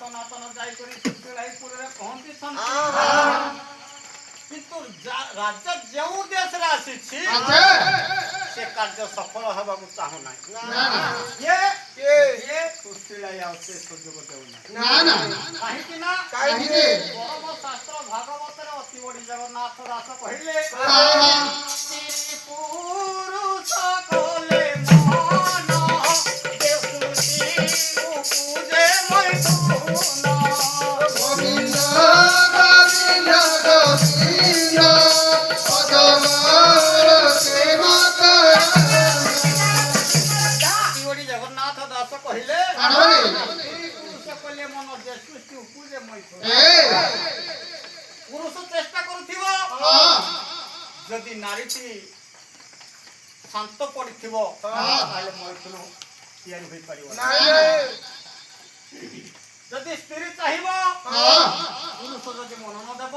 ସନାତନ ଯାଇକରି ସୁଶୀଳାଇପୁରରେ ପହଞ୍ଚିଛନ୍ତି। କିନ୍ତୁ ରାଜା ଯେଉଁ ଦେଶରେ ଆସିଛି ସେ କାର୍ଯ୍ୟ ସଫଳ ହେବାକୁ ଚାହୁଁନାହିଁ। ସୁଶୀଳାଇ ଆଉ ସେ ସୁଯୋଗ ଦେଉନାହିଁ। କାହିଁକି ନା ପରମ ଶାସ୍ତ୍ର ଭାଗବତରେ ଅତି ବଡ଼ି ଜଗନ୍ନାଥ ଦାସ କହିଲେ ପୁରୁଷ କଲେ ମନ ପୂଜେ ଜଗନ୍ନାଥ ଦାସ କହିଲେ ପୁରୁଷ କଲେ ମନ ପୂଜେ ପୁରୁଷ ଚେଷ୍ଟା କରୁଥିବ ଯଦି ନାରୀଟି ଶାନ୍ତ ପଡିଥିବ ତାହେଲେ ମୈଥୁନ ତିଆରି ହୋଇପାରିବ। ଯଦି ସ୍ତ୍ରୀ ଚାହିଁବ ପୁରୁଷ ଯଦି ମନ ନ ଦେବ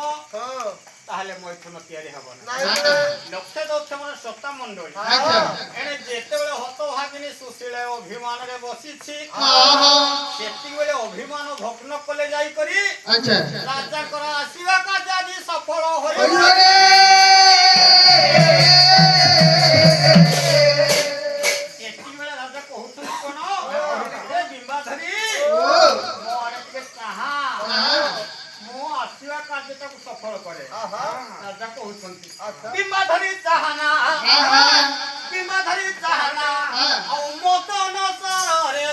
ତାହେଲେ ମୈଥୁନ ତିଆରି ହେବ ନାହିଁ। ଲକ୍ଷ୍ୟ ଦକ୍ଷମର ସତ୍ତା ମଣ୍ଡଳୀ ଏଣେ ଯେତେବେଳେ ହତଭାଗିନୀ ସୁଶୀଳା ଅଭିମାନରେ ବସିଛି ସେତିକିବେଳେ ଅଭିମାନ ଭଗ୍ନ କଲେ ଯାଇକରି ରାଜାଙ୍କର ଆସିବା କାର୍ଯ୍ୟ ଆଜି ସଫଳ ହୋଇବ। ସେତିକିବେଳେ ରାଜା କହୁଛନ୍ତି କଣ ବିମ୍ବାଧରୀ ମୋ ଆଡେ ଟିକେ ଚାହା ମୁଁ ଆସିବା କାର୍ଯ୍ୟଟାକୁ ସଫଳ କରେ। ରାଜା କହୁଛନ୍ତି ବିମ୍ବାଧରୀ ଚାହାନା ବିମ୍ବାଧରୀ ଚାହାନା ଆଉ ମଦନ ସରରେ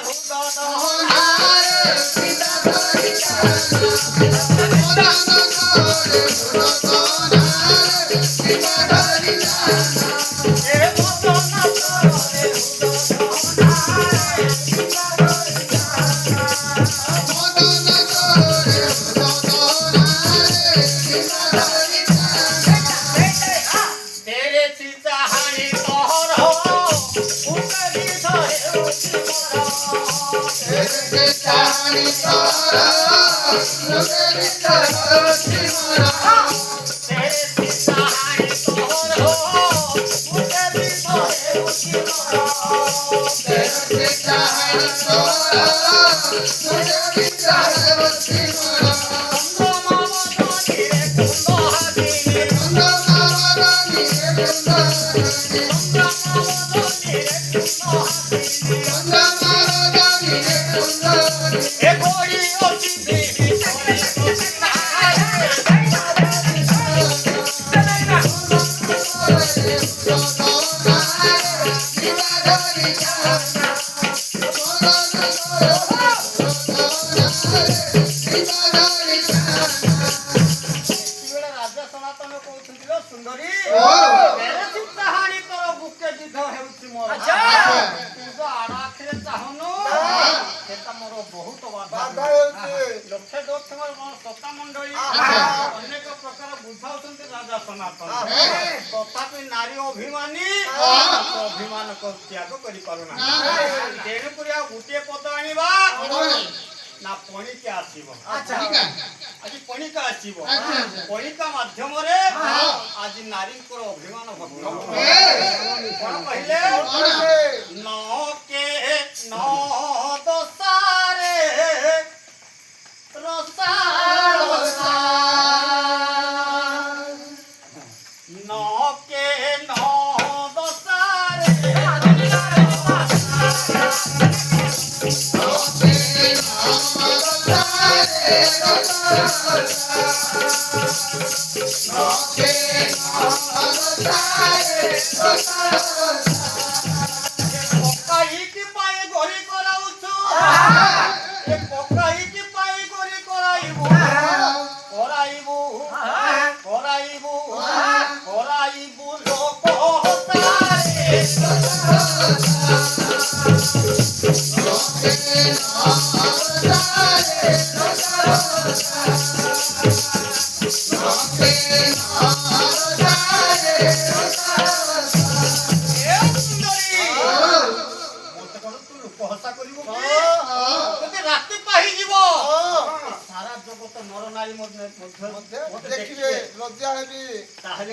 तथापि नारी अभिमानी अभिमान को त्याग करि पारुना तेणु करिया गुटे पद आनिबा ना पणिका आसीबो। आज पणिका आसीबो पणिका माध्यम रे आज नारी को अभिमान भग्न कोन कहिले न के न दसारे रसा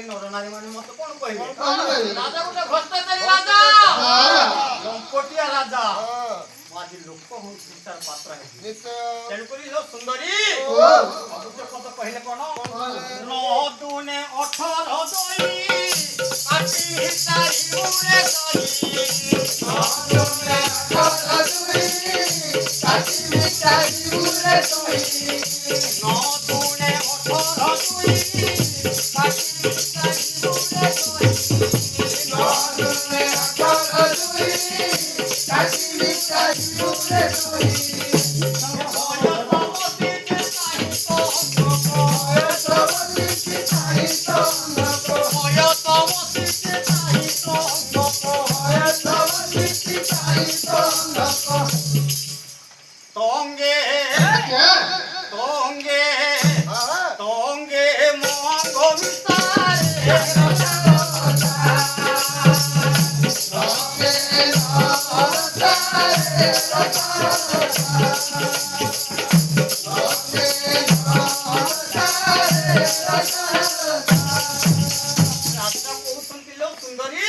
नरनारी मान मत कौन कहबे राजा गोटे भ्रष्टाचारी राजा लंपटिया राजा आज ଆଜି ଲୋକ ହିଂସାର ପାତ୍ର ହେବି ନିଶ୍ଚୟ ତେଣୁକରି ଲୋ ସୁନ୍ଦରୀ ଓ ଅବୁଝ ପଦ କହିଲେ କଣ ନଅ ଦୁନେ 18 ଦଇ କାଟି ଚାରି ଉରେ ଦଇ ନଅ ଦୁନେ 18 ଦଇ କାଟି ଚାରି ଉରେ ଦଇ ନଅ ଦୁନେ 18 ଦଇ କାଟି ଚାରି ଉରେ ଦଇ ନଅ ଦୁନେ 18 ଦଇ କାଟି ଚାରି ଉରେ ଦଇ Tongge, tongge, tongge, mongo mistare. ସୁନ୍ଦରୀ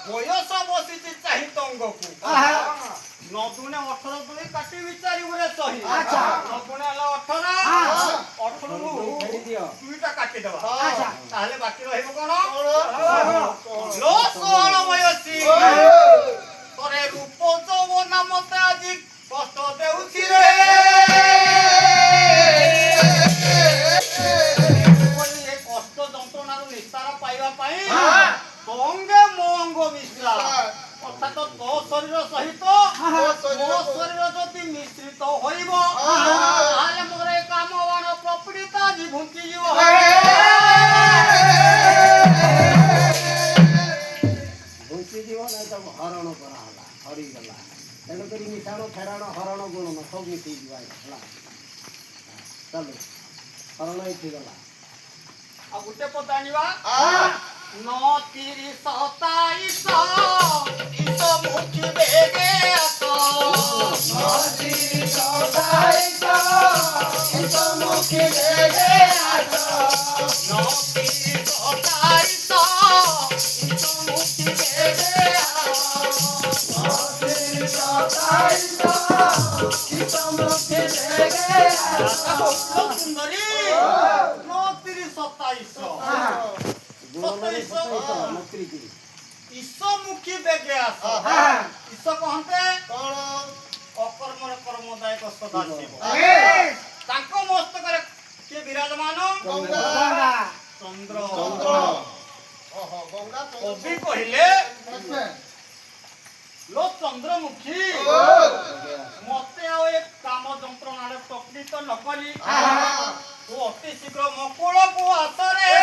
ବୟସ ବସିଛି ଚାହିଁ ତଙ୍ଗକୁ ନଦୁନେ 18 ଦୁଇ କାଟି ବିଚାରି ଉରେ ସହି ନଦୁନେ ହେଲା 18 ରୁ ଦୁଇଟା କାଟିଦେବା ତାହେଲେ ବାକି ରହିବ କଣ ଲୋ 16 ବୟସୀ ତୋରେ ରୂପ ଯୌବନ ମତେ ଆଜି କଷ୍ଟ ଦେଉଛି ରେ କଷ୍ଟ ଯନ୍ତ୍ରଣାରୁ ନିସ୍ତାର ପାଇବା ପାଇଁ ତଙ୍ଗେ ମଙ୍ଗ ମିଶ୍ରା ଅର୍ଥାତ ତୋ ଶରୀର ସହିତ ମୋ ଶରୀର ଯଦି ମିଶ୍ରିତ ହୋଇବ ତାହେଲେ ମୋର ଏ କାମ ବାଣ ପ୍ରପୀଡ଼ିତ ଆଜି ଘୁଞ୍ଚିଯିବ ଘୁଞ୍ଚିଯିବ ନାଇଁ ତାକୁ ହରଣ କରାହେଲା ହରିଗଲା ତେଣୁକରି ମିଶାଣ ଫେରାଣ ହରଣ ଗୁଣନ ସବୁ ମିଶିଯିବ ହେଲା ଚାଲୁ ହରଣ ଏଠି ଗଲା ଆଉ ଗୋଟେ ପଦ ଆଣିବା 9 30 27 ଇସ ମୁଖି ବେগে ଆସ 9 30 27 ଇସ ମୁଖି ବେগে ଆସ 9 30 27 ଇସ ମୁଖି ବେগে ଆସ 9 30 27 ଇସ ମୁଖି ବେগে ଆସ ସୁନ୍ଦରୀ 9 30 27 ଈଶମୁଖୀ ବେগে ଆସ ଈଶ କହନ୍ତେ କଣ ଅକର୍ମରେ କର୍ମଦାୟକ ସଦାଶିବ ତାଙ୍କ ମସ୍ତକରେ କିଏ ବିରାଜମାନ ଚନ୍ଦ୍ର କବି କହିଲେ ଲୋ ଚନ୍ଦ୍ରମୁଖୀ ମତେ ଆଉ ଏ କାମ ଯନ୍ତ୍ରଣାରେ ପ୍ରକୃତ ନ କରି ତୁ ଅତି ଶୀଘ୍ର ମୋ କୋଳକୁ ଆସରେ